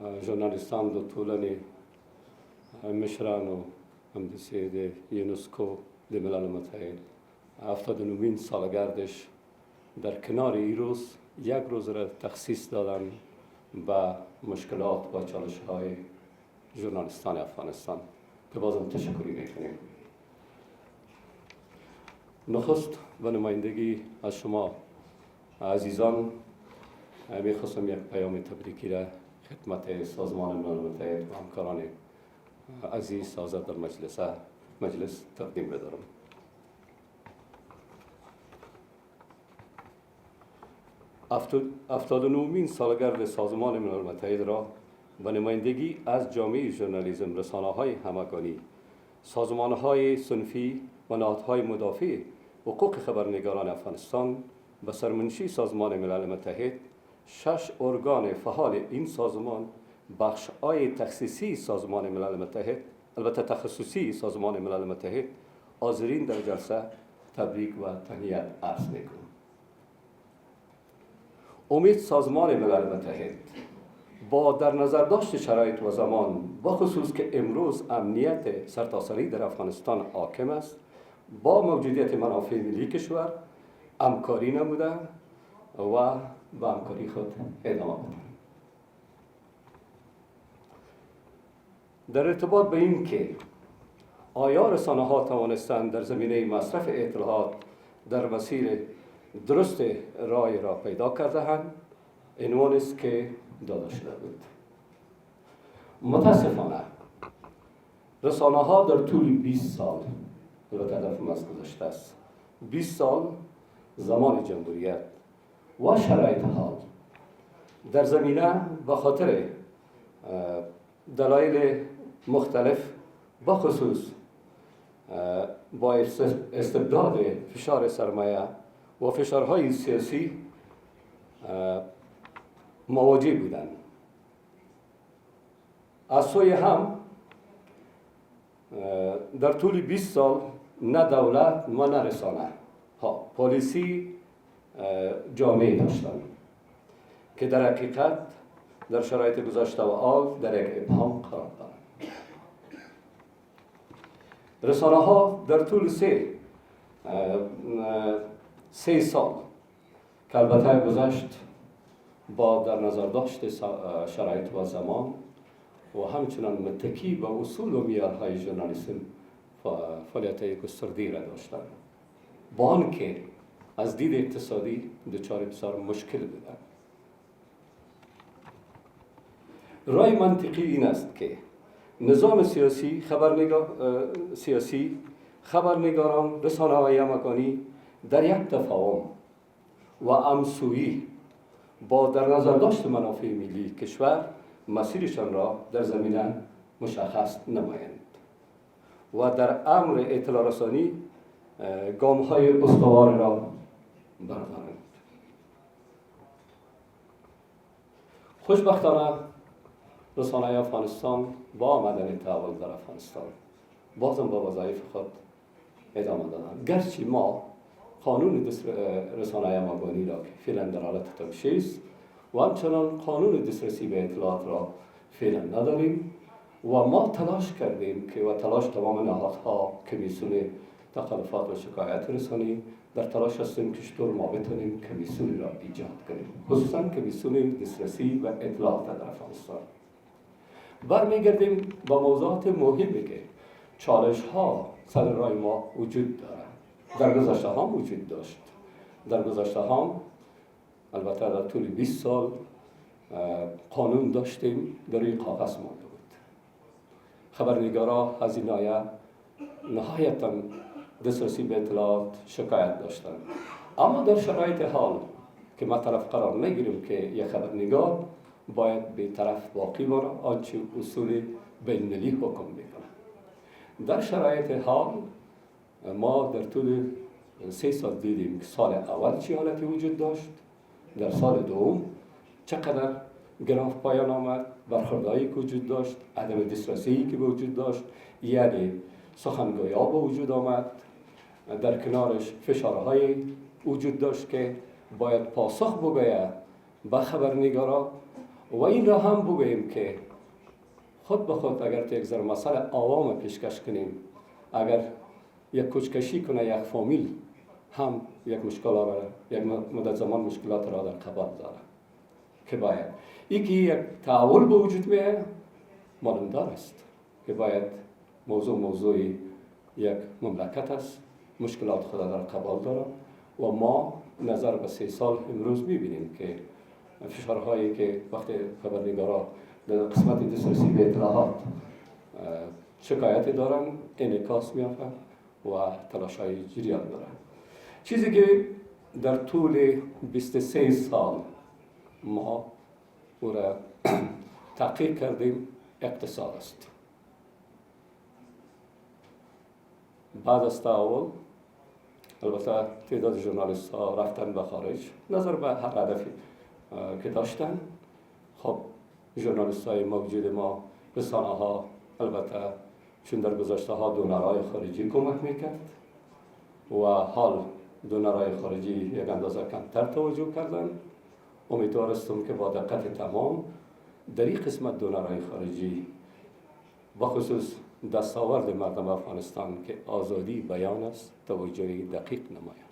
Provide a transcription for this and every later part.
ژورنالیستان د ټولنې مشرانو همداسې د یونسکو د ملل متحد 79 سالگردش در کنار این روز یک روز را تخصیص دادن به مشکلات و چالش های ژورنالیستان افغانستان که بازم تشکری میکنیم. نخست به نمایندگی از شما عزیزان میخواستم یک پیام تبریکی را خدمت سازمان ملل متحد و همکاران عزیز حاضر در مجلس تقدیم بدارم. 79مین سالگرد سازمان ملل متحد را به نمایندگی از جامعه ژورنالیسم، رسانه‌های همگانی، سازمان‌های صنفی و نهادهای مدافع حقوق خبرنگاران افغانستان به سرمنشی سازمان ملل متحد 6 ارگان فعال این سازمان، بخش‌های تخصیصی سازمان ملل متحد، البته تخصصی سازمان ملل متحد، حاضرین در جلسه تبریک و تهنیت عرض می‌کنم. امید سازمان ملل متحد با در نظر داشت شرایط و زمان، با خصوص که امروز امنیت سرتاسری در افغانستان حاکم است، با موجودیت منافع ملی کشور همکاری نموده و به همکاری خود ادامه بده. در ارتباط به این که آیا رسانه‌ها توانستند در زمینه مصرف اطلاعات در مسیر درست رای را پیدا کرده‌اند، عنوان است که داده شده بود. متاسفانه رسانه‌ها در طول 20 سال، البته هدفم از گذشته است، 20 سال زمان جمهوریت و شرایط حال در زمینه به خاطر دلایل مختلف، با خصوص با استبداد فشار سرمایه و فشارهای سیاسی مواجه بودند. از سوی هم در طول 20 سال نه دولت و نه رسانه پالیسی جامعه داشتند که در حقیقت در شرایط گذشته و حال در یک ابهام قرار دارند. رسانه ها در طول سه سال که البته گذشت با در نظر داشت شرایط و زمان و همچنان متکی به اصول و معیارهای ژورنالیسم فعالیت گسترده را داشتند، با آنکه از دید اقتصادی دچار بسیار مشکل بودند. رای منطقی این است که نظام سیاسی، خبرنگاران، رسانه‌های همگانی در یک تفاهم و همسویی با در نظر داشت منافع ملی کشور مسیرشان را در زمینه مشخص نمایند و در امر اطلاع رسانی گام‌های استوار را بردارند. خوشبختانه رسانه افغانستان با آمدن تحول در افغانستان بازم با وظایف خود ادامه دادند، گرچه ما قانون رسانه همگانی را که فعلا در حالت توشیح است و همچنان قانون دسترسی به اطلاعات را فعلا نداریم و ما تلاش کردیم که و تلاش تمام نهادها، کمیسیون تخلفات و شکایت رسانی در تلاش هستیم که چطور ما بتونیم کمیسیونی را ایجاد کنیم، خصوصا کمیسیون دسترسی و اطلاعات در افغانستان. برمیگردیم با موضوعات مهمی که چالش ها سر راه ما وجود دارد. در گذشته هم وجود داشت. در گذشته هم البته در طول 20 سال قانون داشتیم در روی کاغذ مانده بود. خبرنگارا از این ناحیه نهایتاً دسترسی به اطلاعات شکایت داشتند. اما در شرایط حال که ما طرف قرار نگیریم که یک خبرنگار باید به طرف باقی باره، آنچه اصول بین‌المللی حکم میکنه. در شرایط حال ما در طول 3 سال دیدیم که سال اول چه حالتی وجود داشت، در سال دوم چقدر گراف پایان آمد، برخوردهایی که وجود داشت، عدم دسترسی که وجود داشت، یعنی سخنگوی‌ها به وجود آمد، در کنارش فشارهای وجود داشت که باید پاسخ بگوید به خبرنگارا و این را هم بگوییم که خود به خود اگر تو یک ذره مسئله عوام پیشکش کنیم، اگر یک کوچکشی کنه یک فامیل هم یک مشکلات را یک مدت زمان مشکلات را در قبال داره که باید یکی یک تعاون به وجود میه معلوم دار است که باید موضوع یک مملکت است، مشکلات خود در قبال داره و ما نظر به 3 سال امروز میبینیم که فشارهایی که وقتی خبرنگارا در قسمت دسترسی به اطلاعات شکایتی دارن انعکاس میافته و تلاش‌های جریان دارن. چیزی که در طول 23 سال ما او را تحقیق کردیم اقتصاد است. بعد از تعاون البته تعداد ژورنالیست ها رفتن به خارج نظر به هر هدفی که داشتن. خب ژورنالیست های موجود ما، رسانه ها البته چون در گذشته ها دونرهای خارجی کمک میکرد و حال دونرهای خارجی یک اندازه کمتر توجه کردن. امیدوار هستم که با دقت تمام در این قسمت دونرهای خارجی و خصوص دستاورد مردم افغانستان که آزادی بیان است توجه دقیق نمایند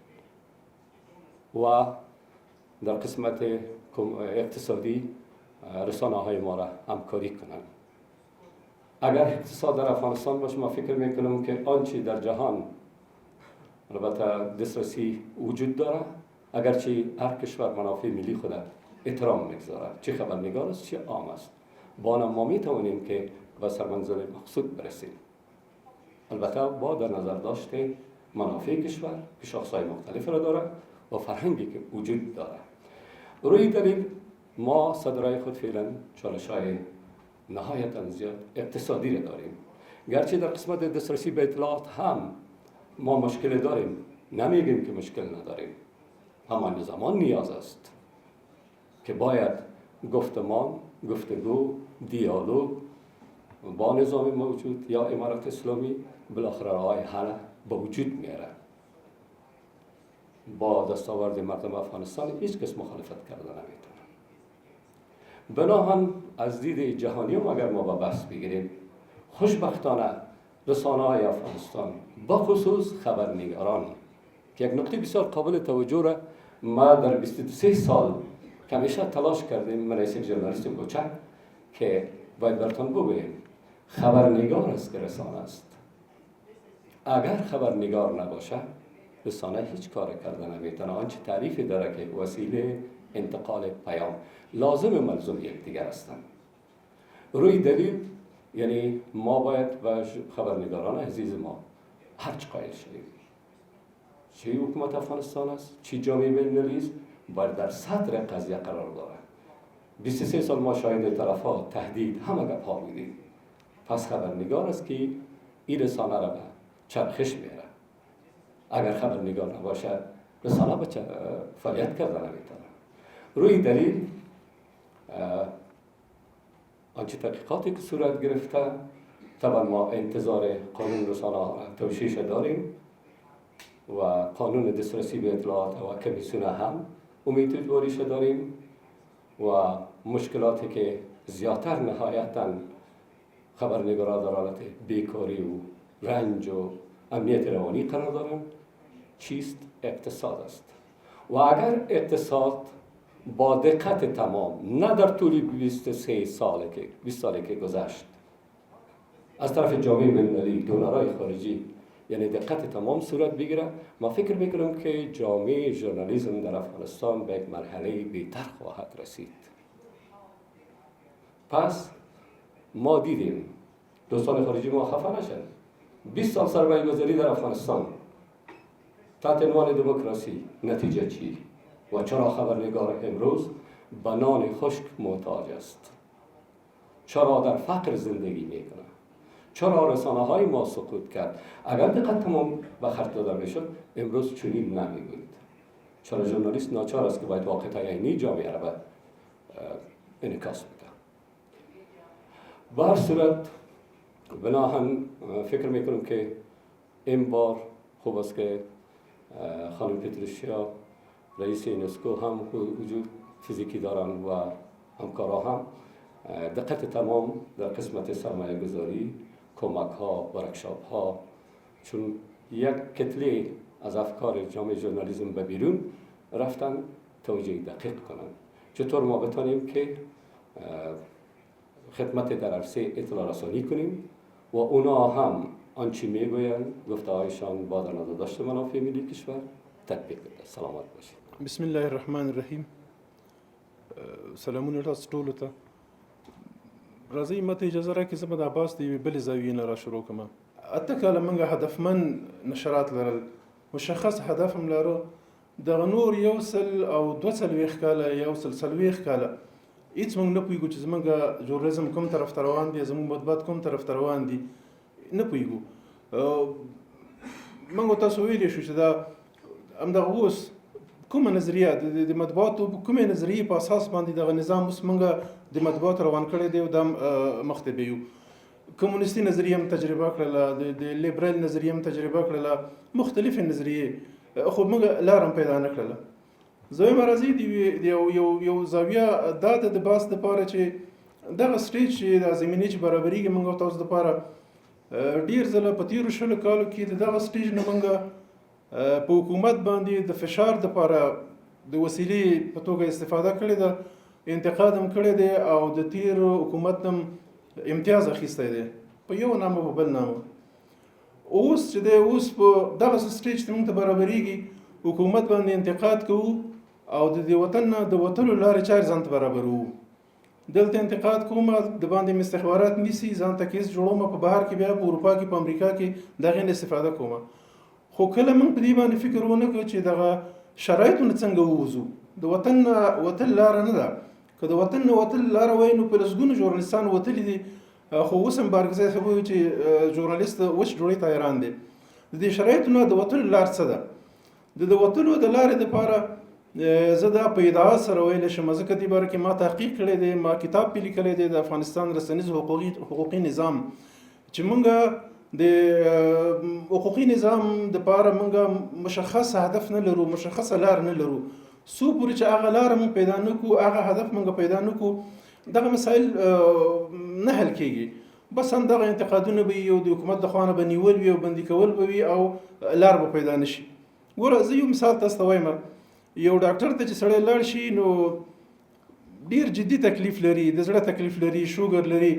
و در قسمت اقتصادی رسانه های ما را همکاری کنند. اگر اقتصاد در افغانستان باشه، ما فکر میکنم که آنچه در جهان البته دسترسی وجود داره، اگرچه هر کشور منافع ملی خود احترام میگذاره، چه خبرنگار است چه عام است، با آن ما میتوانیم که به سرمنزل مقصود برسیم. البته با در نظر داشته منافع کشور که شاخصهای مختلف را داره و فرهنگی که وجود داره. روی دلیل ما صدرای خود فعلا چالش‌های نهایتاً زیاد اقتصادی را داریم. گرچه در قسمت دسترسی به اطلاعات هم ما مشکل داریم، نمیگیم که مشکل نداریم، همان زمان نیاز است که باید گفتمان، گفتگو، دیالوگ با نظام موجود یا امارت اسلامی بالاخره راه حل به وجود میاره. با دستاورد مردم افغانستان هیچ کس مخالفت کرده نمیتونه. بناهن از دید جهانی هم اگر ما با بحث بگیریم، خوشبختانه رسانه های افغانستان با خصوص خبرنگاران که یک نکته بسیار قابل توجه را ما در 23 سال که همیشه تلاش کردیم، من رئیس ژورنالیست کوچک که باید براتون بگویم خبرنگار است که رسانه است. اگر خبرنگار نباشه رسانه هیچ کار کرده نمیتونه. آنچه تعریفی داره که وسیله انتقال پیام لازم و ملزوم یکدیگر هستند. روی دلیل یعنی ما باید به خبرنگاران عزیز ما هرچ قایل شدیم، چه حکومت افغانستان است چه جامعه بین‌المللی است، باید در صدر قضیه قرار داره. 23 سال ما شاهد تلفات، تهدید، همه گپ‌ها بودیم. پس خبرنگار است که این رسانه را به چرخش میاره. اگر خبرنگار نباشه رسانه به فعالیت کرده نمیتونه. روی دلیل آنچه تحقیقاتی که صورت گرفته، طبعا ما انتظار قانون رسانه ها توشیش داریم و قانون دسترسی به اطلاعات و کمیسیون هم امیدواریش داریم و مشکلاتی که زیادتر نهایتاً خبرنگاران در حالت بیکاری و رنج و امنیت روانی قرار دارن چیست؟ اقتصاد است. و اگر اقتصاد با دقت تمام نه در طول 23 ساله که 20 ساله که گذشت از طرف جامعه بین‌المللی دونرهای خارجی یعنی دقت تمام صورت بگیره، ما فکر میکنم که جامعه ژورنالیسم در افغانستان به یک مرحله بهتر خواهد رسید. پس ما دیدیم دوستان خارجی ما خفه نشد. 20 سال سرمایه گذاری در افغانستان تحت عنوان دموکراسی، نتیجه چی؟ و چرا خبرنگار امروز به نان خشک محتاج است؟ چرا در فقر زندگی میکنه؟ چرا رسانه های ما سقوط کرد؟ اگر دقت تمام به خرج داده میشد امروز چنین نمیگوید. چرا ژورنالیست ناچار است که باید واقعیت عینی جامعه را به انعکاس بده؟ به هر صورت بناهن فکر میکنم که این بار خوب است که خانم پتروشیا رئیس یونسکو هم وجود فیزیکی دارن و همکارا هم دقت تمام در قسمت سرمایه گذاری، کمک ها، ورکشاپ ها، چون یک کتله از افکار جامعه ژورنالیسم به بیرون رفتن توجیه دقیق کنند. چطور ما بتانیم که خدمت در عرصه اطلاع رسانی کنیم و اونا هم آنچه میگویند گفته‌هایشان با در نظر داشته منافع ملی کشور تطبیق بده. سلامت باشید. بسم الله الرحمن الرحیم. سلامونه تاسو ټولو ته. راځئ ماته اجازه راکړئ زه به د عباس د یوې بلې زاویې نه را شروع کړم. اته کاله موږ هدفمند نشرات لرل، مشخص هدف هم لرو. دغه نور 100 او 240 کاله 140 کاله هیڅ موږ نه پوهېږو چې زموږ ژورنالیزم کوم طرف ته روان دی، زموږ مطبوعات کوم طرف ته روان دي، نه پوهېږو. موږ تاسو ویلی شو چې دا همدغه اوس کومه نظریه د مطبوعاتو کومې نظریې په اساس باندې دغه نظام اوس موږ د مطبوعات روان کړی دی او دا مخته به یو. کمونیستي نظریه هم تجربه کړله، د لیبرال نظریه هم تجربه کړله، مختلفې نظریې، خو موږ لار هم پیدا نه کړله. زه وایم راځئ د یو زاویه دا ده د بحث دپاره چې دغه سټیج چې د زمینې چې برابرېږي موږ او تاسو دپاره ډېر ځله په تېرو 20 کالو کې د دغه سټیج نه موږ په حکومت باندې د فشار دپاره د وسیلې په توګه استفاده کړې ده، انتقاد هم کړی دی او د تېر حکومت هم امتیاز اخیستی دی په یو نامه په بل نامه. اوس چې دی اوس په دغه سټیج چې موږ ته برابرېږي حکومت باندې انتقاد کوو او د دې وطن نه د وتلو لارې چارې ځان ته برابروو. دلته انتقاد کوم د باندې استخبارات نیسي، ځان ته کیس جوړوم، په بهر کې بیا په اروپا کې په امریکا کې د هغې نه استفاده کوم. خو کله موږ په دې باندې فکر ونه کړو چې دغه شرایطو نه څنګه ووځو. د وطن نه وتل لاره نه ده. که د وطن نه وتل لاره وای نو په لسګونو ژورنالیستان وتلي دي، خو اوس هم بارګزی صاحب وایي چې ژورنالیست وچ ډوډۍ ته حیران دی. د دې شرایطو نه د وتلو لار څه ده؟ د وتلو د لارې دپاره زه دا په ادعا سره ویلی شم، ځکه دې باره کې ما تحقیق کړی دی، ما کتاب پې لیکلی دی د افغانستان رسنیز حقوقي نظام، چې موږ د حقوقي نظام دپاره موږ مشخص هدف نه لرو، مشخصه لار نه لرو. څو پورې چې هغه لاره موږ پیدا نه کړو، هغه هدف موږ پیدا نه کړو، دغه مسایل نه حل کېږي. بس همدغه انتقادونه به وي او د حکومت د خوا نه به نیول وي او بندي کول به وي او لار به پیدا نه شي. ګوره زه یو مثال تاسو ته وایم، یو ډاکټر ته چې سړی لاړ شي نو ډېر جدي تکلیف لري، د زړه تکلیف لري، شوګر لري،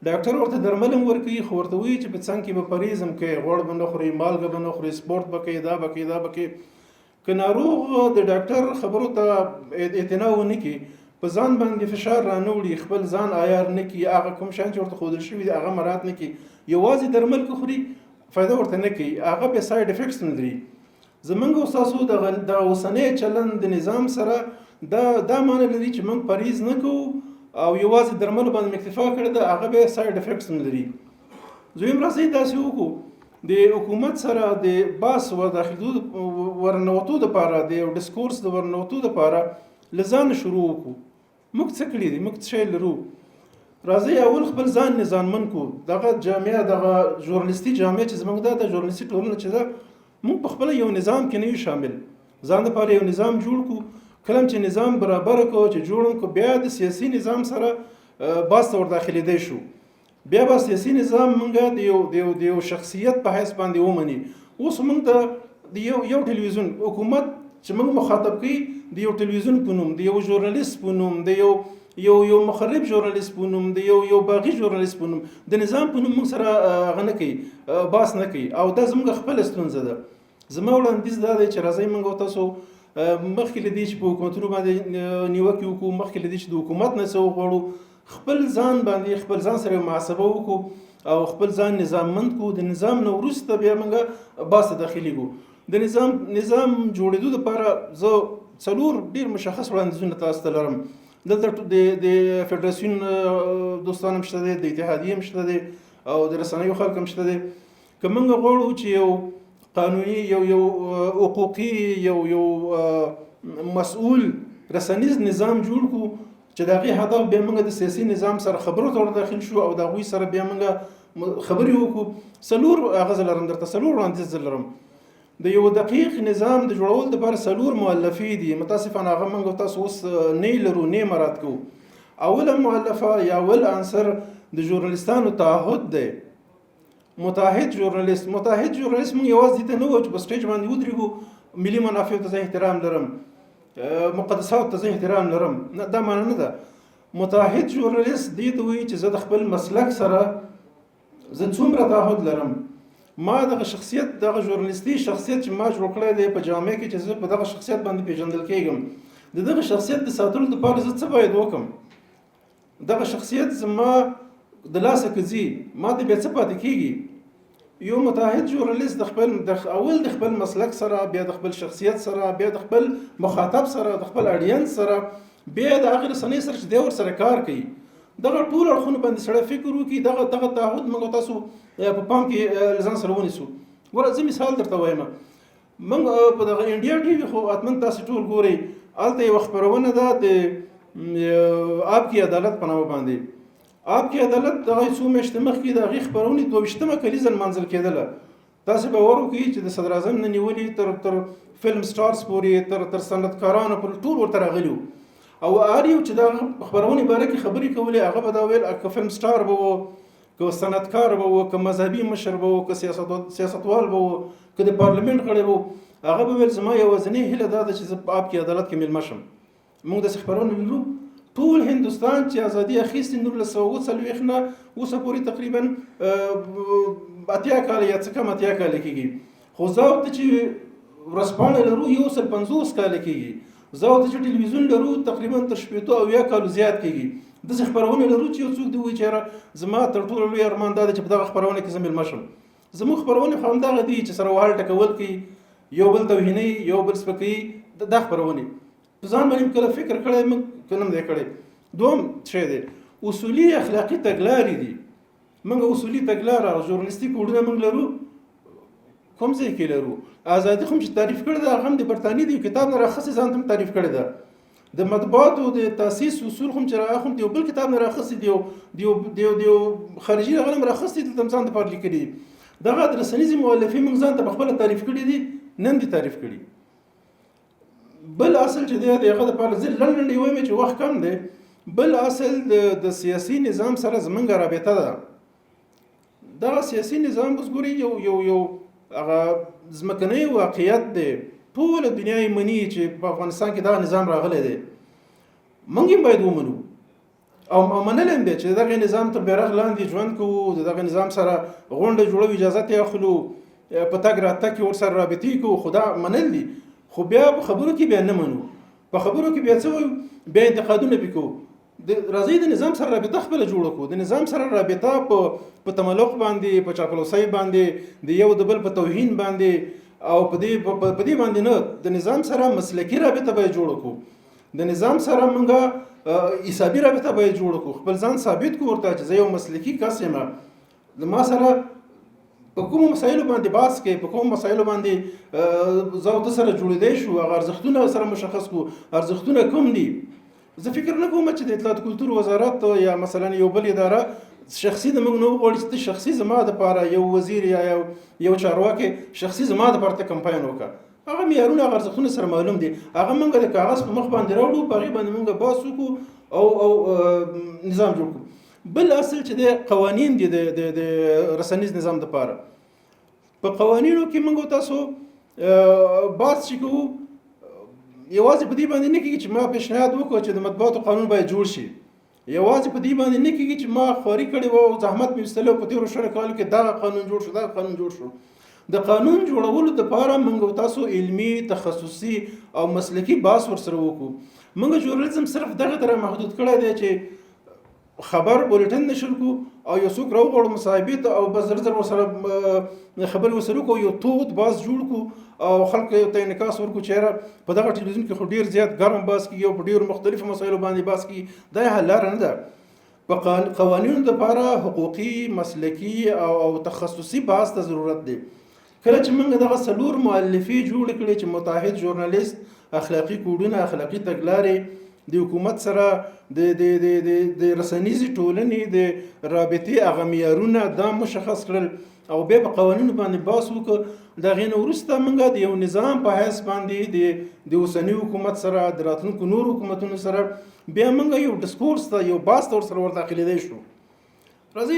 ډاکټر ورته درمل هم ورکوي، خو ورته وایي چې په څنګ کې به پرهیز هم کوي، غوړ به نه خوري، مالګه به نه خوري، سپورټ به کوي، دا به کوي، دا به کوي. که ناروغ د ډاکټر خبرو ته اعتنا ونه کړي، په ځان باندې فشار را نه وړي، خپل ځان عیار نه کړي، هغه کوم شیان چې ورته ښودل شوي دي هغه مراعات نه کړي، یوازې درمل که خوري فایده ورته نه کوي، هغه بیا ساید افیکټس هم لري. زمونږ او ستاسو د اوسنی چلند د نظام سره دا معنی لري چې موږ پرهیز نه کوو او یوازې درملو باندې اکتفا کړې ده، هغه بیا ساید افیکټس هم لري. دویم راځئ داسې وکړو، د حکومت سره د بحث ورننوتو دپاره، د یو ډسکورس د ورننوتو دپاره له ځانه شروع وکړو. موږ څه کړي دي، موږ څه شی لرو. راځئ اول خپل ځان نظاممن کړو. دغه جامعه، دغه ژورنالیستي جامعه چې زموږ ده، د ژورنالیستي ټولنه چې ده، موږ په خپله یو نظام کې نه یو شامل. ځان دپاره یو نظام جوړ کړو. کله چې نظام برابره کړو، چې جوړ کړو، بیا د سیاسي نظام سره بحث ته ورداخلېدی شو. بیا به سیاسي نظام موږ د یو شخصیت په حیث باندې ومني. اوس موږ د یو ټلویزیون حکومت چې موږ مخاطب کوي، د یو ټلویزیون په نوم، د یو ژورنالیست په نوم، د یو مخرب ژورنالیست په نوم، د یو باغي ژورنالیست په نوم، د نظام په نوم موږ سره هغه نه کوي، بحث نه کوي. او دا زموږ خپله ستونزه ده. زما وړاندیز دا دی چې راځئ موږ او تاسو مخکې له دې چې په حکومتونو باندې نیوکې وکړو، مخکې له دې چې د حکومت نه څه وغواړو، خپل ځان باندې خپل ځان سره محاسبه وکړو او خپل ځان نظاممند کړو. د نظام نه وروسته بیا موږ بحث ته داخلېږو. د نظام جوړېدو دپاره زه 4 ډېر مشخص وړاندیزونه تاسو ته لرم. دلته د فدراسیون دوستان هم شته دي، د اتحادیې هم شته دي او د رسنیو خلک هم شته دي. که موږ غواړو چې یو قانوني، یو حقوقي، یو مسؤول رسنیز نظام جوړ کړو، چې د هغې هدف بیا موږ د سیاسي نظام سره خبرو ته ورداخل شو او د هغوی سره بیا موږ خبرې وکړو. 4 هغه زه لرم، درته 4 وړاندیز زه لرم. د یو دقیق نظام د جوړولو دپاره 4 مؤلفې دي. متاسفانه هغه موږ تاسو اوس نه لرو، نه مراعات کوو. اوله مؤلفه یا اول عنصر د ژورنالیستانو تعهد دی. متحد ژورنالیست موږ یوازې ته نه وو چې په سټیج باندې ودرېږو ملي منافعو ته زه احترام لرم، مقدساتو ته زه احترام لرم، نه دا معنی نه ده. متحد ژورنالیست دې ته وایي چې زه د خپل مسلک سره زه څومره تعهد لرم. ما دغه شخصیت، دغه ژورنالیستي شخصیت چې ما جوړ کړی دی په جامعه کې چې زه په دغه شخصیت باندې پیژندل کېږم، د دغه شخصیت د ساتلو لپاره زه څه باید وکړم؟ دغه شخصیت زما د لاسه که ځي ما ته بیا څه پاتې کېږي؟ یو متحد ژورنالیست د خپل اول د خپل مسلک سره، بیا د خپل شخصیت سره، بیا د خپل مخاطب سره، د خپل اډینس سره، بیا د هغې رسنۍ سره چې دی ورسره کار کوي، دغه ټول اړخونو باندې سړی فکر وکړي. دغه تعهد موږ تاسو په پام کې له ځان سره ونیسو. ګوره زه مثال درته وایم، موږ په دغه انډیا ټي وي خو حتما تاسو ټول ګورئ، هلته یوه خپرونه ده د آب کی عدالت په نامه باندې. آب کی عدالت دغه څو میاشتې مخکې د هغې خپرونې 22مه کلیزه لمانځل کېدله. تاسې باور وکړئ چې د صدر اعظم نه نیولې تر فلم سټارز پورې، تر صنعتکارانو پورې ټول ورته راغلي وو. او هر یو چې دغه خپرونې باره کې خبرې کولې هغه به دا ویل که فلم سټار به و، که صنعتکار به و، که مذهبي مشر به و، که سیاستوال به و، که د پارلمنټ غړی به و، هغه به ویل زما یوازینۍ هیله دا ده چې زه په آب کی عدالت کې میلمه شم. موږ داسې خپرونه لرو. ټول هندوستان چې ازادي اخیستې 1940 نه اوسه پورې تقریبا 80 کاله یا څه کم 80 کاله کېږي. خو زه ورته چې ورځپاڼه لرو 150 کاله کېږي. زه ورته چې ټلویزیون لرو تقریبا تر 80 او 90 کالو زیات کېږي. داسې خپرونه لرو چې یو څوک دې وایي چې زما تر ټولو لوی ارمان دا دی چې په دغه خپرونه کې زه میلمه شم. زموږ خپرونې خو همدغه دي چې سره وهل ټکول کوي، یو بل توهینوي، یو بل سپکوي. دا خپرونې په ځان باندې کله فکر کړی موږ که نه دی کړی. دوم شی دی اصولي اخلاقي تګلارې دي. موږ اصولي تګلاره او ژورنالیستي کوډونه موږ لرو. کوم ځای کې لرو؟ ازادي خو چې تعریف کړې ده هغه هم د برټانیې د یو کتاب نه راخیستې ځان ته تعریف کړې ده. د مطبوعاتو د تاسیس اصول هم چې هغه هم د یو بل کتاب نه راخیستې دي، د یو خارجي هغه هم راخیستې دلته هم ځان دپاره لیکلي دي. دغه د رسنیزې مؤلفې موږ ځان ته پخپله تعریف کړي دي، نن دي تعریف کړي. بل اصل چې دی د هغه دپاره زه لنډ وایم چې وخت کم دی. بل اصل د سیاسي نظام سره زمونږ رابطه ده. دغه سیاسي نظام اوس ګورئ یو هغه ځمکنی واقعیت دی. ټوله دنیا یې مني چې په افغانستان کې دغه نظام راغلی دی. موږ هم باید ومنو او منل هم دی چې دغه نظام تر بیرغ لاندې ژوند کوو، د دغه نظام سره غونډه جوړو، اجازت یې اخلو، په تګ راتګ کې ورسره رابطې کوو. خو دا منل دي. خو بیا په خبرو کې بیا نه منو. په خبرو کې بیا څه وایو؟ بیا انتقادونه پې کوو. راځئ د نظام سره رابطه خپله جوړه کړو. د نظام سره رابطه په تملق باندې، په چاپلوسۍ باندې، د یو د بل په توهین باندې او په دې باندې نه، د نظام سره مسلکي رابطه باید جوړه کړو. د نظام سره موږ حسابي رابطه باید جوړه کړو. خپل ځان ثابت کړو ورته چې زه یو مسلکي کس یم. ما سره په کومو مسایلو باندې بحث کوي، په کومو مسایلو باندې زه او ته سره جوړېدی شو، هغه ارزښتونه سره مشخص کړو. ارزښتونه کوم دي؟ زه فکر نه کوم چې د اطلاعات کلتور وزارت یا مثلا یو بل اداره شخصي د موږ نه وغواړي چې ته شخصي زما دپاره یو وزیر یا یو چارواکي شخصي زما دپاره ته کمپاین وکړه. هغه معیارونه، هغه ارزښتونه سره معلوم دي. هغه موږ د کاغذ په مخ باندې راوړو، په هغې باندې موږ بحث وکړو او نظام جوړ کړو. بل اصل چې د قوانین دي د رسنیز نظام دپاره. په قوانینو کې موږ تاسو بحث چې کوو یوازې په دې باندې نه کېږي چې ما پیشنهاد وکړو چې د مطبوعاتو قانون باید جوړ شي. یوازې په دې باندې نه کېږي چې ما خواري کړې وه او زحمت مې ویستلی او په تېرو 20 کالو کې دغه قانون جوړ شو، دغه قانون جوړ شو. د قانون جوړولو دپاره موږ تاسو علمي، تخصصي او مسلکي بحث ورسره وکړو. موږ ژورنالیزم صرف دغه ته محدود کړی دی چې خبر بولټن نشر کو او یو څوک راوغواړو مصاحبې ته او بس زر ورسره خبرې ورسره وکړو، یو تود بحث جوړ کړو او خلکو ته انعکاس ورکړو چې یاره په دغه ټلویزیون کې خو ډېر زیات ګرم بحث کېږي او په ډېرو مختلفو مسایلو باندې بحث کېږي. دا یې حل لاره نه ده. په قوانینو دپاره حقوقي، مسلکي او تخصصي بحث ته ضرورت دی. کله چې موږ دغه 4 مؤلفې جوړې کړې چې متحد ژورنالیست، اخلاقي کوډونه، اخلاقي تګلارې د حکومت سره د رسنیزې ټولنې د رابطې هغه معیارونه دا مشخص کړل او بیا په قوانینو باندې بحث وکړو. د هغې نه وروسته موږ د یو نظام په حیث باندې د اوسني حکومت سره د راتلونکو نورو حکومتونو سره بیا موږ یو ډسکورس ته یو بحث ته ورسره ورداخلېدی شو. راځئ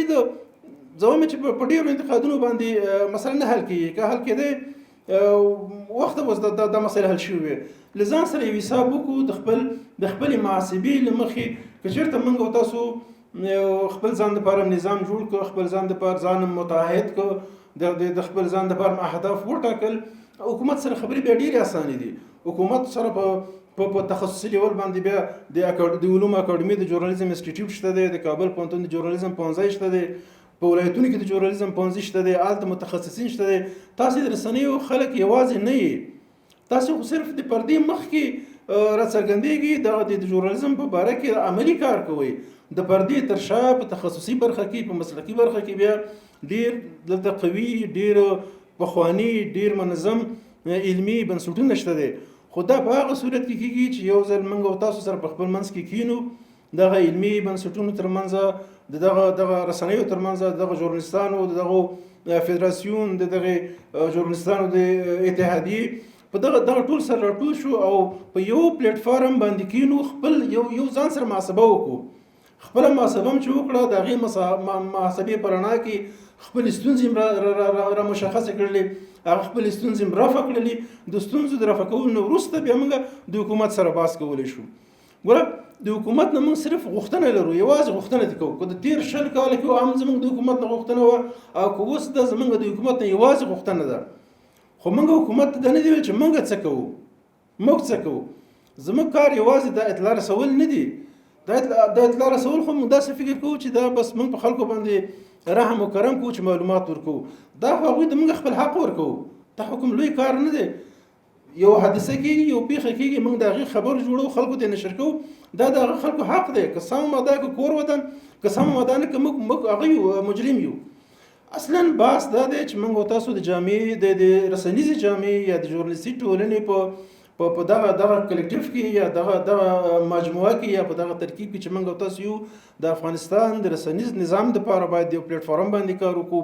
زه وایم چې په ډېرو انتقادونو باندې مسله نه حل کېږي، که حل کېدی وخته اوس دا مسله حل شوې وې. له ځان سره یو حساب وکړو د خپلې محاسبې له مخې که چېرته موږ او تاسو خپل ځان دپاره نظام جوړ کړو، خپل ځان دپاره ځان متحد کړو، د خپل ځان دپاره اهداف وټاکل، حکومت سره خبرې بیا ډېرې اسانې دي. حکومت سره په تخصصي لیول باندې بیا د علومو اکاډمي د ژورنالیزم انسټیټیوټ شته دی، د کابل پوهنتون د ژورنالیزم پوهنځی شته دی، په ولایتونو کې د ژورنالیزم پوهنځي شته دی، هلته متخصصین شته دی. تاسې د رسنیو خلک یوازې نه یې، تاسې خو صرف د پردې مخکې راڅرګندېږي د ژورنالیزم په باره کې عملي کار کوئ. د پردې تر شا په تخصصي برخه کې، په مسلکي برخه کې بیا ډېر دلته قوي، ډېر پخواني، ډېر منظم علمي بنسټونه شته دی. خو دا په هغه صورت کې کېږي چې یو ځل موږ او تاسو سره په خپل منځ کې کینو، دغه علمي بنسټونو ترمنځ، دغه رسنیو ترمنځ، دغه ژورنالیستانو، دغه فدراسیون، دغه ژورنالیستانو د اتحادیې په دغه ټول سره راټول شو او په یو پلیټ فارم باندې کینو، خپل یو ځان سره محاسبه وکړو. خپله محاسبه هم چې وکړه، د هغې محاسبې په رڼا کې خپل ستونزې را مشخصې کړلې، هغه خپل ستونزې رفع کړلې. د ستونزو د رفع کولو نه وروسته بیا موږ د حکومت سره بحث کولی شو. ګوره د حکومت نه موږ صرف غوښتنه لرو، یوازې غوښتنه دې کوو. که د تېر 20 کاله کې هم زموږ د حکومت نه غوښتنه وه، او که اوس ده زموږ د حکومت نه یوازې غوښتنه ده. خو موږ حکومت ته دا نه دی ویل چې موږ څه کوو، موږ څه کوو. زموږ کار یوازې د اطلاع رسول نه دی. د اطلاع رسول خو موږ داسې فکر کوو چې دا بس موږ په خلکو باندې رحم و کرم کوو چې معلومات ورکوو. دا خو هغوی ته موږ خپل حق ورکوو. دا حکم لوی کار نه دی. یو حادثه کېږي، یو پیښه کېږي، موږ د هغې خبر جوړو، خلکو ته نشر کوو. دا د هغه خلکو حق دی. که سمه ماده، که کور ودان، که سمه ماده نه، که موږ هغه یو مجرم یو. اصلا بحث دا دی چې موږ او تاسو د جامعې د رسنیزې جامعې یا د ژورنالیستي ټولنې په دغه کلیکټیو کې یا دغه مجموعه کې یا په دغه ترکیب کې چې موږ او تاسو یو، د افغانستان د رسنیز نظام دپاره باید یو پلیټ فارم باندې کار وکړو،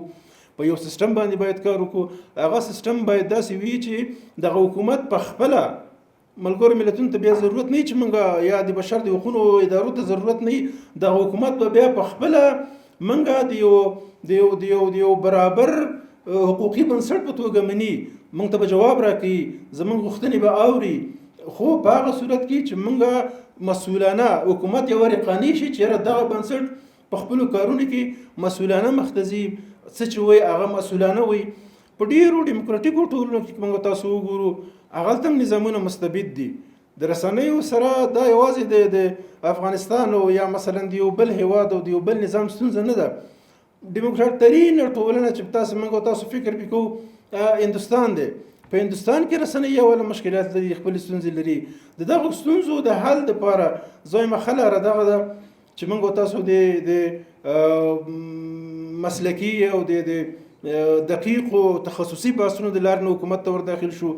په یو سیستم باندې باید کار وکړو. هغه سیستم باید داسې وي چې دغه حکومت په خپله ملګرو ملتونو ته بیا ضرورت نه وي چې موږ یا د بشر د حقونو ادارو ته ضرورت نه وي. دغه حکومت به بیا په خپله موږ د یو برابر حقوقي بنسټ په توګه مني، موږ ته به جواب راکوي، زموږ غوښتنې به اوري. خو په هغه صورت کې چې موږ مسؤلانه حکومت یو رقاني شي چې دغه بنسټ په خپلو کارونو کې مسؤلانه مخ ته ځي، څه چې وایي هغه مسؤلانه وي. په ډېرو ډیموکراټیکو ټولنو کې موږ تاسو وګورو، هغلته هم نظامونه مستبد دي. د رسنیو سره دا یوازې د افغانستان او یا مثلا د یو بل هیواد او د یو بل نظام ستونزه نه ده. ډیموکراټ ترین ټولنه چې تاسو موږ او تاسو فکر وکړو هندوستان دی. په هندوستان کې رسنۍ اوله مشکلات لري، خپل ستونزې لري. د دغو ستونزو د حل دپاره زویمه خله را دغه ده چې موږ او تاسو د مسلکي او د دقیق او تخصصي بحثونو د لارې نه حکومت ته ور داخل شو.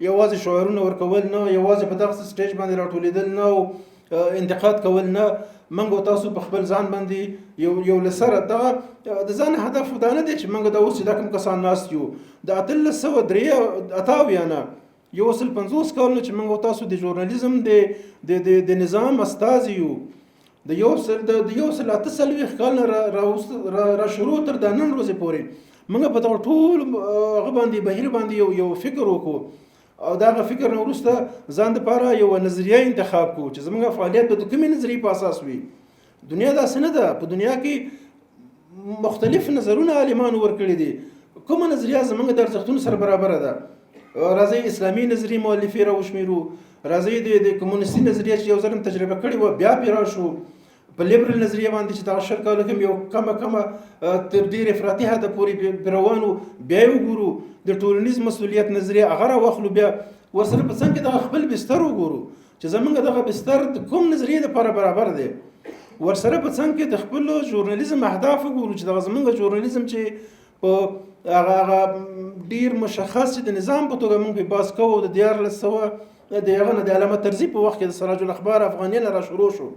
یوازې شعارونه ورکول نه، یوازې په دغه سټیج باندې راټولېدل نه او انتقاد کول نه. موږ او تاسو په خپل ځان باندې یو لسره دغه د ځان هدف دا نه دی چې موږ دا اوس چې دا کوم کسان ناست یو د 1883 نه 150 کالونو چې موږ او تاسو د ژورنالیزم د نظام استازي یو، د 148 کال نه را شروع تر د نن ورځې پورې موږ په دغه ټول هغه باندې بهیر باندې یو فکر وکړو او دغه فکر نه وروسته ځان دپاره یو نظریه انتخاب کړو چې زموږ فعالیت به د کومې نظریې په اساس وي. دنیا داسې نه ده. په دنیا کې مختلف نظرونه عالمانو ورکړي دي. کومه نظریه زموږ د ارزښتونو سره برابره ده. راځئ اسلامي نظریې مؤلفې را وشمېرو، راځئ د کمونیستي نظریه چې یو ځل هم تجربه کړې وه بیا پرې راشو، په لیبرل نظریه باندې چې دغه 10 کاله کې یو کمه تر ډېر افراطي حده پورې روان وو بیا یې وګورو. د ټولنیز مسؤلیت نظریه هغه راواخلو، بیا ورسره په څنګ کې دغه خپل بستر وګورو چې زموږ دغه بستر د کوم نظریې دپاره برابر دی. ورسره په څنګ کې د خپل ژورنالیزم اهداف وګورو چې دغه زموږ ژورنالیزم چې په هغه ډېر مشخص چې د نظام په توګه موږ پې بحث کوو د د هغه نه د علامه طرزي په وخت کې د سراج الاخبار افغاني نه را شروع شو.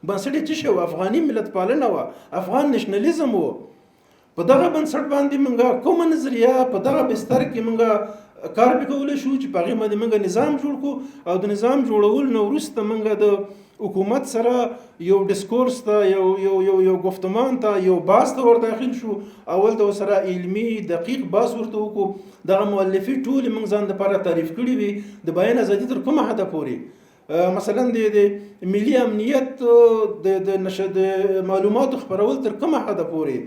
بنسټ یې څه شو؟ افغاني ملت پالنه وه، افغان نشنلیزم و. په دغه بنسټ باندې موږ کومه نظریه په دغه بستر کې موږ کار وکولی شو چې په هغې باندې موږ نظام جوړ کړو، او د نظام جوړولو نه وروسته موږ د حکومت سره یو ډسکورس ته یو گفتمان ته یو بحث ته ور داخل شو. اول ته ورسره علمي دقیق بحث ورته وکړو. دغه مؤلفې ټولې موږ ځان دپاره تعریف کړي وي د بیان ازادي تر کومه حده پورې. مثلا د ملي امنیت د معلوماتو خپرول تر کومه حده پورې،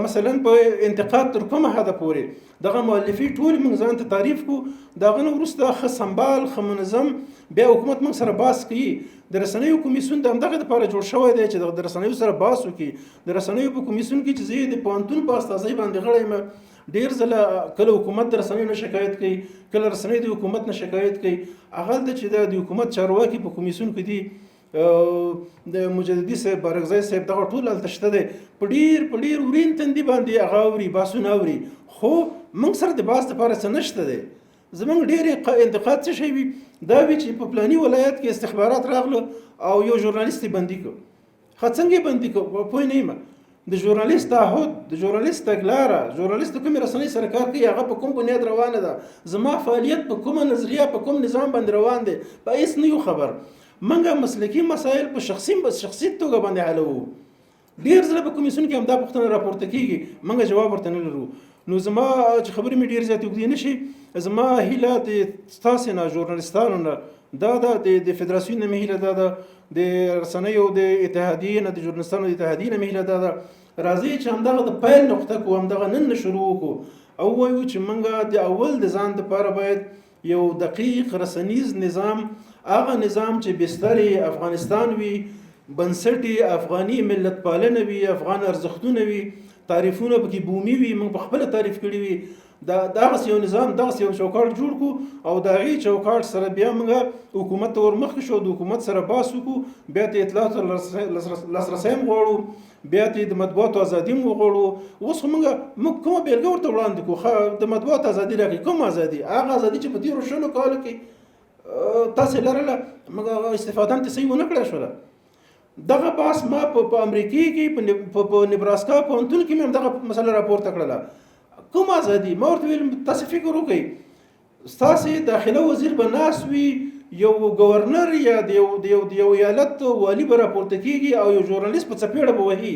مثلا په انتقاد تر کومه حده پورې دغه مؤلفې ټولې موږ ځان ته تعریف کړو. د هغه نه وروسته ښه سمبال ښه منظم بیا حکومت موږ سره بحث کوي. د رسنیو کمیسیون د همدغه دپاره جوړ شوی دی چې د رسنیو سره بحث وکړي. د رسنیو په کمیسیون کې چې زه د پوهنتون په استازۍ باندې غړی یم، ډېر ځله کله حکومت د رسنیو نه شکایت کوي، کله رسنۍ د حکومت نه شکایت کوي. هغلته چې د حکومت چارواکي په کمیسیون کې دي، د مجددي صاحب بارکزی صاحب دغه ټول هلته شته دی، په ډېر ورین تندي باندې هغه اوري، بحثونه اوري. خو موږ سره د بحث دپاره څه نشته دی. زمونږ ډېر انتقاد څه شی وي؟ دا وي چې په فلاني ولایت کې استخبارات راغله او یو ژورنالیست یې بندي کړو. ښه څنګه یې بندي کړو؟ پوه نه یم. د ژورنالیست تعهد، د ژورنالیست تګلاره، ژورنالیست د کومې رسنۍ سره کار کوي، هغه په کوم بنیاد روانه ده، زما فعالیت په کومه نظریه په کوم نظام باندې روان دی، په هېڅ نه یو خبر. موږ مسلکي مسایل په شخصي توګه باندې حلوو. ډېر ځله په کمیسیون کې همدا پوښتنه راپورته کېږي، موږ جواب ورته نه لرو. نو زما چې خبرې مې ډېرې زیاتې اوږدې نه شي، زما هیله د ستاسې نه ژورنالیستانو نه دا ده، د فدراسیون نه مې هیله دا ده، د رسنیو د اتحادیې نه، د ژورنالیستانو د اتحادیې نه مې هیله دا ده، راځئ چې همدغه د پیل نقطه کړو، همدغه نن نه شروع وکړو او ووایو چې موږ د اول د ځان دپاره باید یو دقیق رسنیز نظام، هغه نظام چې بستر افغانستان وي، بنسټ افغاني ملت پالنه وي، افغان ارزښتونه وي، تعریفونه پکې بومي وي، موږ په خپله تعریف کړي وي. دغسې یو نظام، دغسې یو چوکاټ جوړ کړو او د هغې چوکاټ سره بیا موږ حکومت ته ورمخکې شو، د حکومت سره بحث وکړو، بیا ته اطلاعاتو لاسرسی هم غواړو، بیا ته د مطبوعاتو ازادي هم وغواړو. اوس خو موږ کومه بیلګه ورته وړاندې کړو، د مطبوعاتو ازادي راکړي. کومه ازادي؟ هغه ازادي چې په تېرو 100 کالو کې تاسې لرله، موږ استفاده هم ترې صحیح ونه کړی شوله. دغه بحث ما په امریکې کې په نبراسکا پوهنتون کې مې هم دغه مسله راپورته کړله. کوم ازادي؟ ما ورته ویل تاسې فکر وکړئ، ستاسې داخله وزیر به ناست وي، یو ګورنر یا د یو ایالت والي به راپورته کېږي او یو ژورنالیست په څپېړه به وهي.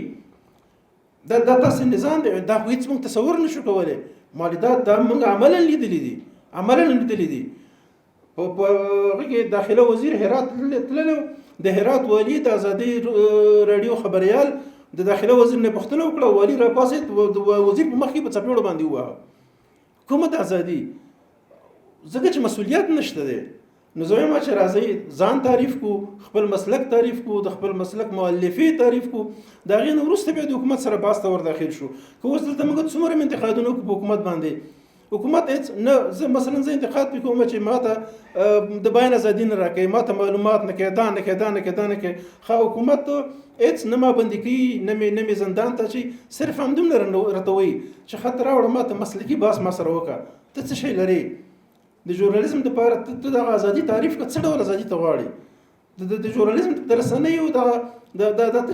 دا تاسې نظام دی؟ دا خو هېڅ موږ تصور نه شو کولی. مالیدات دا موږ عملا لیدلی دي. په هغې کې داخله وزیر هرات تللی، د هرات والي د ازادي راډیو خبریال د داخله وزیر نه پوښتنه وکړه، والي راپاڅېد، د وزیر په مخ کې په څپېړو باندې ووهه. کومه د ازادي؟ ځکه چې مسؤلیت نشته دی. نو زه وایم چې راځئ ځان تعریف کړو، خپل مسلک تعریف کړو، د خپل مسلک مؤلفې تعریف کړو، د هغې نه وروسته بیا د حکومت سره بحث ته ور داخل شو. که اوس دلته موږ څومره انتقادونه وکړو په حکومت باندې، حکومت هېڅ نه، زه مثلا انتقاد پې کوم چې ما ته د بیان ازادي نه راکوي، ما ته معلومات نه کوي، دا نه کوي. ښه حکومت هېڅ نه ما بندي کوي، نه مې زندان ته چې صرف همدومره راته وایي چې ښه ته راوړه ما ته مسلکي بحث ما سره وکړه. ته څه شی لرې د ژورنالیزم دپاره؟ ته دغه ازادي تعریف کړه، څه ډول ازادي ته غواړې؟ د ژورنالیزم د رسنیو ته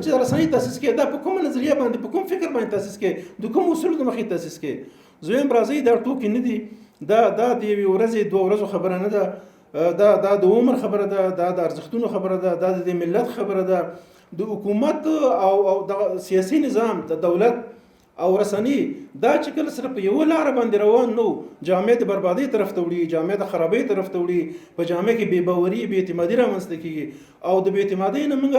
چې د رسنۍ تاسیس کوې، دا په کومه نظریه باندې، په کوم فکر باندې تاسیس کوې، د کوم اصولو د مخې تاسیس کوې؟ زه وایم راځئ دا ټوکې نه دي، دا د یوې ورځې 2 ورځو خبره نه ده، دا د عمر خبره ده، دا د ارزښتونو خبره ده، دا د ملت خبره ده. د حکومت او د سیاسي نظام، د دولت او رسنۍ دا چې کله سره په یوه لاره باندې روان نو، جامع د بربادۍ طرف ته وړي، جامع د خرابۍ طرف ته وړي، په جامع کې بې باوري، بې اعتمادي رامنځته کېږي او د بې اعتمادۍ نه موږ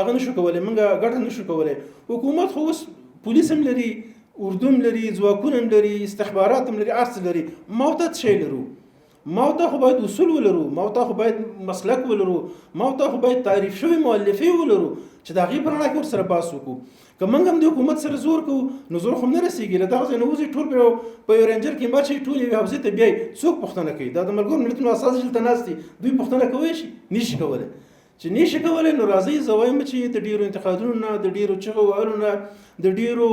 هغه نشو کولی، موږ ګټه نشو کولی. حکومت خو اوس پولیس هم لري، اردو هم لري، ځواکونه هم لري، استخبارات هم لري، هر څه لري. ما ته څه شی لرو؟ ما ته خو باید اصول ولرو، ما ته خو باید مسلک ولرو، ما ته خو باید تعریف شوی مؤلفې ولرو چې د هغې په رڼا کې ورسره بحث وکړو. که موږ هم د حکومت سره زور کوو نو زور خو هم نه رسېږي. له دغه ځای نه وځي ټول په یو رینجر کې مات شي، ټول یوې حوزې ته بیایي، څوک پوښتنه کوي؟ دا د ملګرو ملتونو اساس دلته ناست دي، دوی پوښتنه کولی شي؟ نشي کولی. چې نشي کولی نو راځئ زه وایم چې د ډېرو انتقادونو نه، د ډېرو چغو وهلو نه، د ډېرو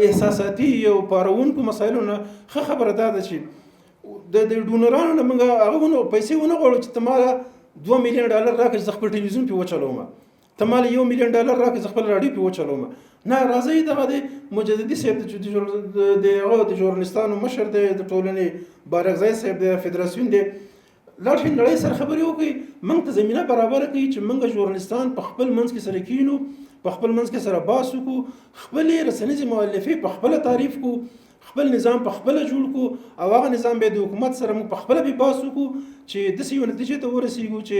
احساساتي او پارونکو مسایلو نه ښه خبره دا ده چې د ډونرانو نه موږ هغه پیسې ونه غواړو چې ته ما $2 ملیون راکړې زه خپل ټلویزیون پې وچلوم، ته ما $1 ملیون راکړې زه خپل راډیو پې وچلوم. نه، راځئ دغه د مجددي صاحب د ژورنالستانو مشر دی، د ټولنې بارکزی صاحب د فدراسیون دی، لاړ شئ نړۍ سره خبرې وکړئ، موږ ته زمینه برابره کړي چې موږ ژورنالستان په خپل منځ کې سره کینو، په خپل منځ کې سره بحث وکړو، خپلې رسنیزې مؤلفې په خپله تعریف کړو، خپل نظام په خپله جوړ کړو او هغه نظام بیا د حکومت سره موږ په خپله بیا بحث وکړو چې داسې یو نتیجې ته ورسېږو چې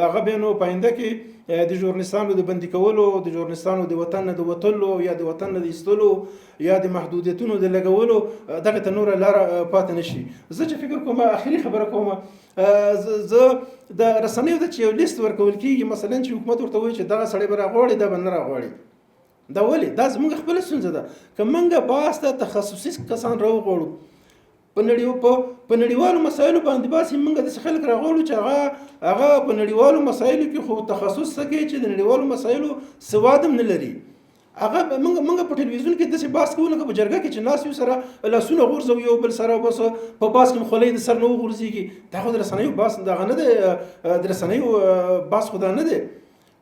هغه بیا نو په آینده کې د ژورنالستانو د بندي کولو، د ژورنالستانو د وطن نه د وتلو یا د وطن نه د ایستلو یا د محدودیتونو د لګولو دغه ته نوره لاره پاتې نه شي. زه چې فکر کوم اخري خبره کوم، زه د رسنیو ته چې یو لیست ورکول کېږي، مثلا چې حکومت ورته وایي چې دغه سړی به راغواړي، دا به نه راغواړي، دا ولې؟ دا زموږ خپله ستونزه ده. که موږ بحث ته تخصصي کسان راوغواړو، په نړیوالو مسایلو باندې باسي، موږ داسې خلک راغواړو چې هغه په نړیوالو مسایلو کې خو تخصص څه کوي چې د نړیوالو مسایلو سواد هم نه لري. هغه موږ په ټلویزیون کې داسې بحث کوو لکه په جرګه کې چې ناست یو سره لاسونه غورځو یو بل سره، بس په بحث کې خولۍ د سر نه وغورځېږي. دا خو د رسنیو بحث دغه نه دی، د رسنیو بحث خو دا نه دی.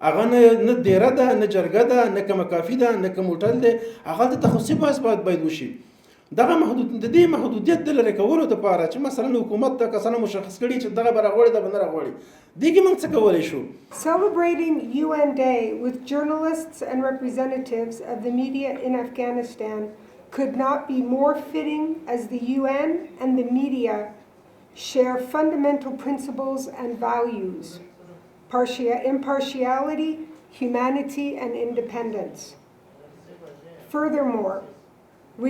هغه نه دیره ده، نه جرګه ده، نه کومه کافي ده، نه کوم هوټل دی، هغه د تخصصي بحث باید وشي. دغه د دې محدودیت د لرې کولو دپاره چې مثلا حکومت دا کسانه مشخص کړي چې دغه به راغواړي، دا به نه راغواړي، دې کې موږ څه کولی شو؟ Celebrating UN Day with journalists and representatives of the media in Afghanistan could not be more fitting, as the UN and the media share fundamental principles and values: impartiality, humanity, and independence. Furthermore,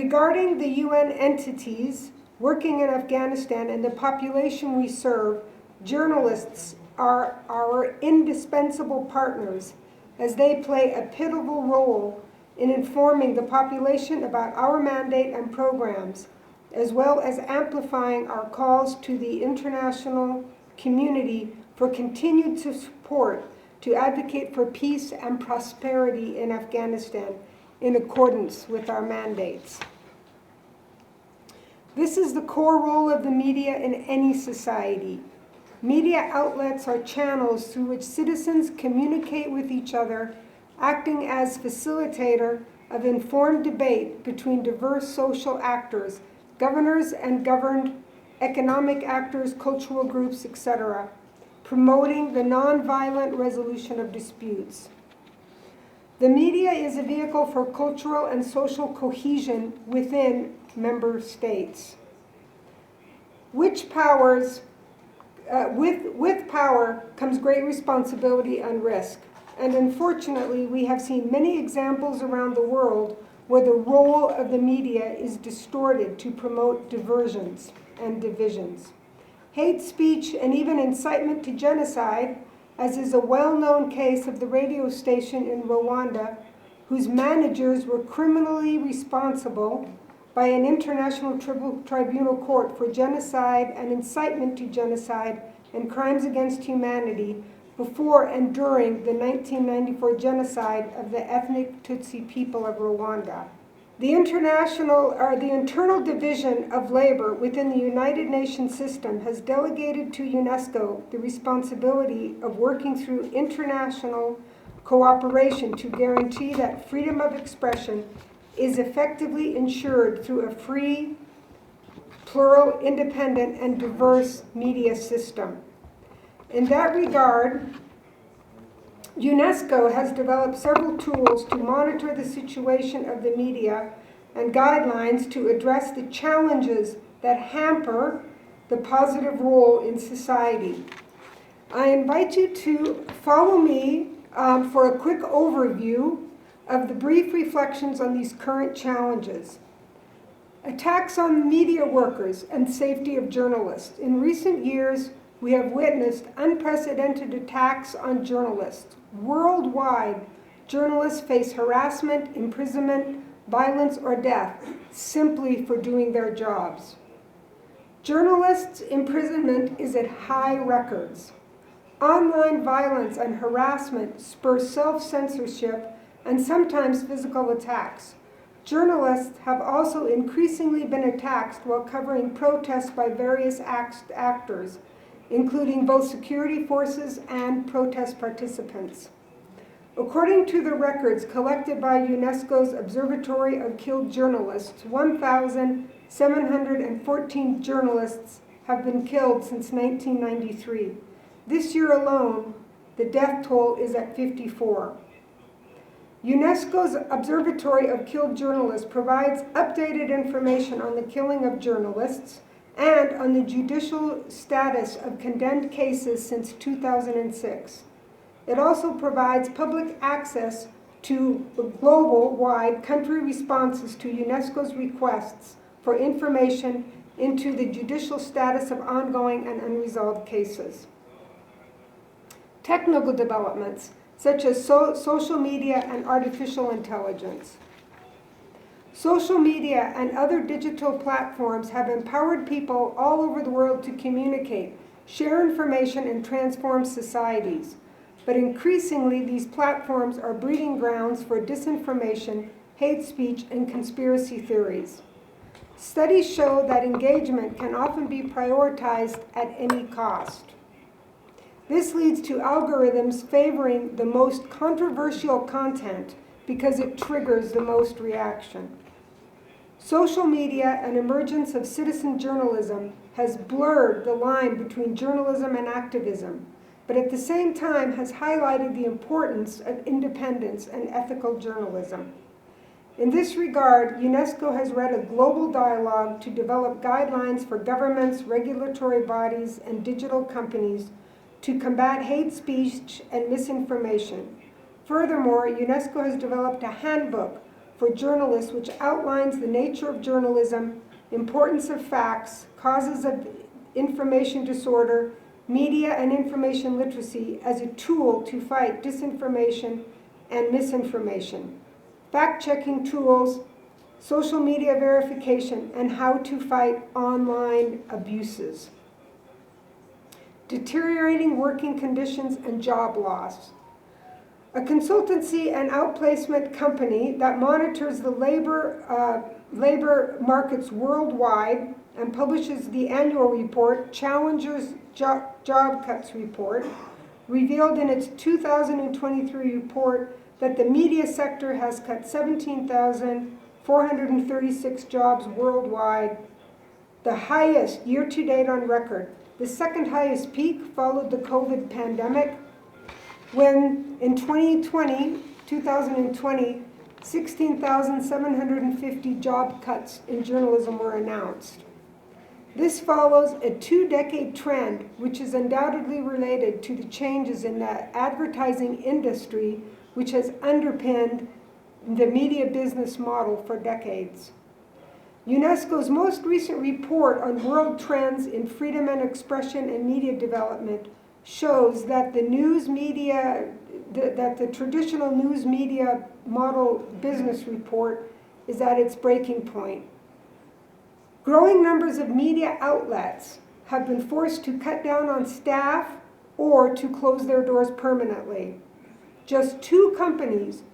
regarding the UN entities working in Afghanistan and the population we serve, journalists are our indispensable partners, as they play a pivotal role in informing the population about our mandate and programs, as well as amplifying our calls to the international community for continued support to advocate for peace and prosperity in Afghanistan in accordance with our mandates. This is the core role of the media in any society. Media outlets are channels through which citizens communicate with each other, acting as facilitator of informed debate between diverse social actors, governors and governed, economic actors, cultural groups, etc., promoting the non-violent resolution of disputes. The media is a vehicle for cultural and social cohesion within member states. With power comes great responsibility and risk. And unfortunately, we have seen many examples around the world where the role of the media is distorted to promote diversions and divisions. Hate speech and even incitement to genocide, as is a well-known case of the radio station in Rwanda, whose managers were criminally responsible by an international tribunal court for genocide and incitement to genocide and crimes against humanity before and during the 1994 genocide of the ethnic Tutsi people of Rwanda. The internal division of labor within the United Nations system has delegated to UNESCO the responsibility of working through international cooperation to guarantee that freedom of expression is effectively ensured through a free, plural, independent, and diverse media system. In that regard, UNESCO has developed several tools to monitor the situation of the media and guidelines to address the challenges that hamper the positive role in society. I invite you to follow me for a quick overview of the brief reflections on these current challenges. Attacks on media workers and safety of journalists. In recent years, we have witnessed unprecedented attacks on journalists. Worldwide, journalists face harassment, imprisonment, violence, or death simply for doing their jobs. Journalists' imprisonment is at high records. Online violence and harassment spur self-censorship and sometimes physical attacks. journalists have also increasingly been attacked while covering protests by various actors, including both security forces and protest participants. According to the records collected by UNESCO's Observatory of Killed Journalists, 1,714 journalists have been killed since 1993. This year alone, the death toll is at 54. UNESCO's Observatory of Killed Journalists provides updated information on the killing of journalists and on the judicial status of condemned cases since 2006. It also provides public access to global-wide country responses to UNESCO's requests for information into the judicial status of ongoing and unresolved cases. Technical developments, such as social media and artificial intelligence. Social media and other digital platforms have empowered people all over the world to communicate, share information, and transform societies. But increasingly, these platforms are breeding grounds for disinformation, hate speech, and conspiracy theories. Studies show that engagement can often be prioritized at any cost. This leads to algorithms favoring the most controversial content because it triggers the most reaction. Social media and emergence of citizen journalism has blurred the line between journalism and activism, but at the same time has highlighted the importance of independence and ethical journalism. In this regard, UNESCO has led a global dialogue to develop guidelines for governments, regulatory bodies, and digital companies to combat hate speech and misinformation. Furthermore, UNESCO has developed a handbook for journalists which outlines the nature of journalism, importance of facts, causes of information disorder, media and information literacy as a tool to fight disinformation and misinformation, fact-checking tools, social media verification, and how to fight online abuses. Deteriorating working conditions and job loss. A consultancy and outplacement company that monitors the labor markets worldwide and publishes the annual report, Challengers Job Cuts Report, revealed in its 2023 report that the media sector has cut 17,436 jobs worldwide, the highest year-to-date on record. The second highest peak followed the COVID pandemic, when in 2020, 16,750 job cuts in journalism were announced. This follows a 2-decade trend, which is undoubtedly related to the changes in the advertising industry, which has underpinned the media business model for decades. UNESCO's most recent report on world trends in freedom and expression and media development shows that the traditional news media model business report is at its breaking point. Growing numbers of media outlets have been forced to cut down on staff or to close their doors permanently. Just 2 companies,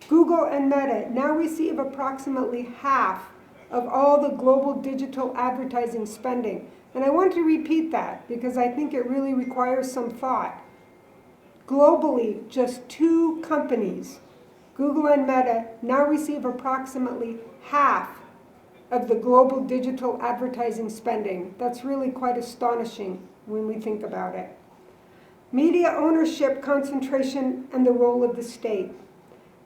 Google and Meta, now receive approximately half of all the global digital advertising spending. And I want to repeat that because I think it really requires some thought. Globally, just 2 companies, Google and Meta, now receive approximately half of the global digital advertising spending. That's really quite astonishing when we think about it. Media ownership concentration and the role of the state.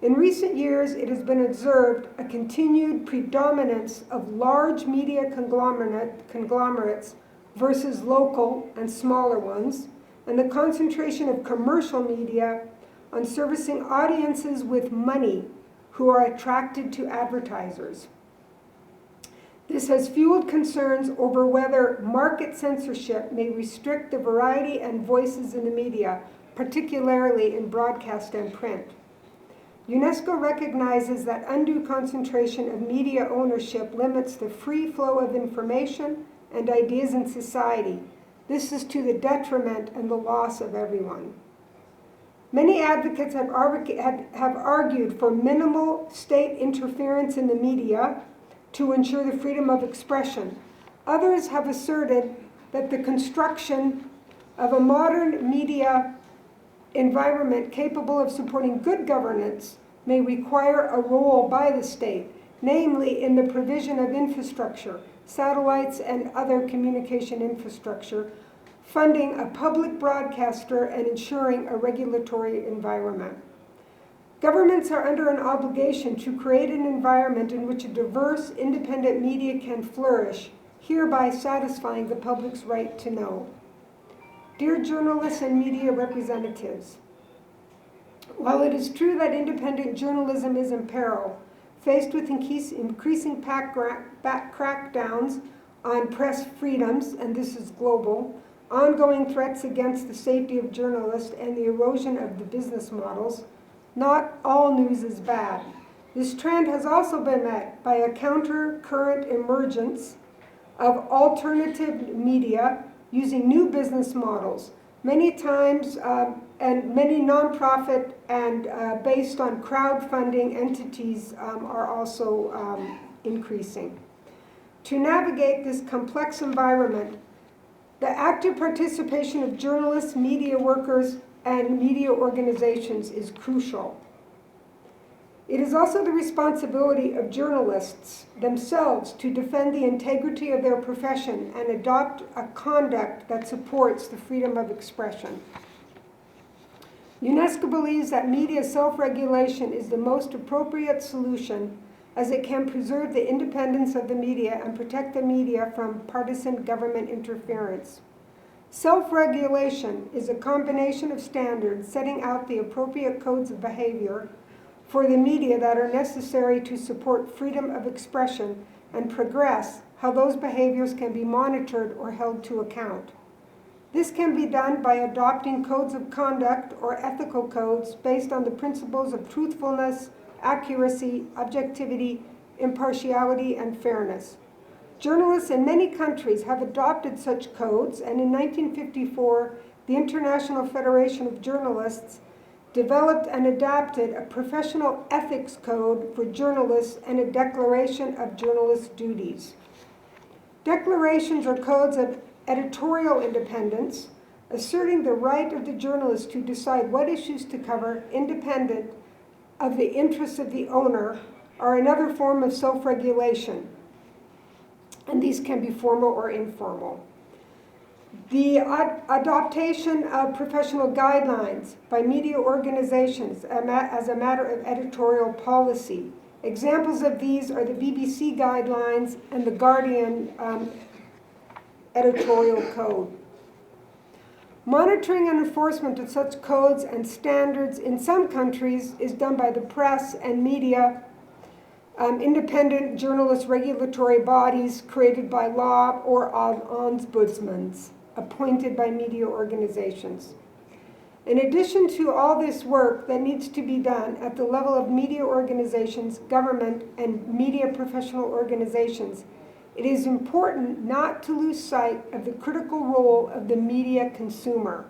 In recent years, it has been observed a continued predominance of large media conglomerates versus local and smaller ones, and the concentration of commercial media on servicing audiences with money who are attracted to advertisers. This has fueled concerns over whether market censorship may restrict the variety and voices in the media, particularly in broadcast and print. UNESCO recognizes that undue concentration of media ownership limits the free flow of information and ideas in society. This is to the detriment and the loss of everyone. Many advocates have argued for minimal state interference in the media to ensure the freedom of expression. Others have asserted that the construction of a modern media environment capable of supporting good governance may require a role by the state, namely in the provision of infrastructure, satellites and other communication infrastructure, funding a public broadcaster, and ensuring a regulatory environment. Governments are under an obligation to create an environment in which a diverse, independent media can flourish, hereby satisfying the public's right to know. Dear journalists and media representatives, while it is true that independent journalism is in peril, faced with increasing crackdowns on press freedoms, and this is global, ongoing threats against the safety of journalists, and the erosion of the business models, not all news is bad. This trend has also been met by a counter-current emergence of alternative media using new business models, many times and many nonprofit and based on crowdfunding entities are also increasing. To navigate this complex environment, the active participation of journalists, media workers, and media organizations is crucial. It is also the responsibility of journalists themselves to defend the integrity of their profession and adopt a conduct that supports the freedom of expression. UNESCO believes that media self-regulation is the most appropriate solution, as it can preserve the independence of the media and protect the media from partisan government interference. Self-regulation is a combination of standards setting out the appropriate codes of behavior for the media that are necessary to support freedom of expression and progress how those behaviors can be monitored or held to account. This can be done by adopting codes of conduct or ethical codes based on the principles of truthfulness, accuracy, objectivity, impartiality, and fairness. Journalists in many countries have adopted such codes, and in 1954, the International Federation of Journalists developed and adapted a professional ethics code for journalists and a declaration of journalist duties. Declarations are codes of editorial independence, asserting the right of the journalist to decide what issues to cover, independent of the interests of the owner, are another form of self-regulation, and these can be formal or informal. The adoption of professional guidelines by media organizations as a matter of editorial policy. Examples of these are the BBC guidelines and the Guardian editorial code. Monitoring and enforcement of such codes and standards in some countries is done by the press and media, independent journalist regulatory bodies created by law, or ombudsmen appointed by media organizations. In addition to all this work that needs to be done at the level of media organizations, government, and media professional organizations, it is important not to lose sight of the critical role of the media consumer.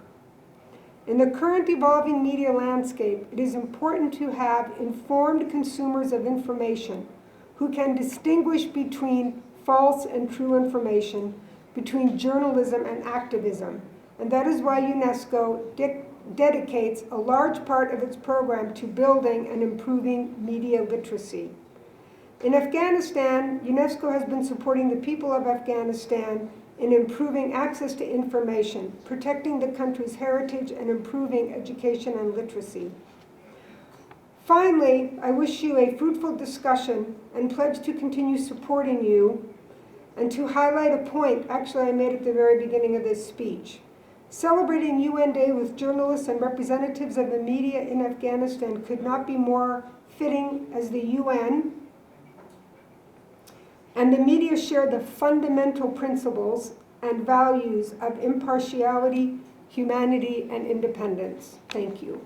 In the current evolving media landscape, it is important to have informed consumers of information who can distinguish between false and true information, between journalism and activism. And that is why UNESCO dedicates a large part of its program to building and improving media literacy. In Afghanistan, UNESCO has been supporting the people of Afghanistan in improving access to information, protecting the country's heritage, and improving education and literacy. Finally, I wish you a fruitful discussion and pledge to continue supporting you, and to highlight a point actually I made at the very beginning of this speech. Celebrating UN Day with journalists and representatives of the media in Afghanistan could not be more fitting, as the UN and the media share the fundamental principles and values of impartiality, humanity, and independence. Thank you.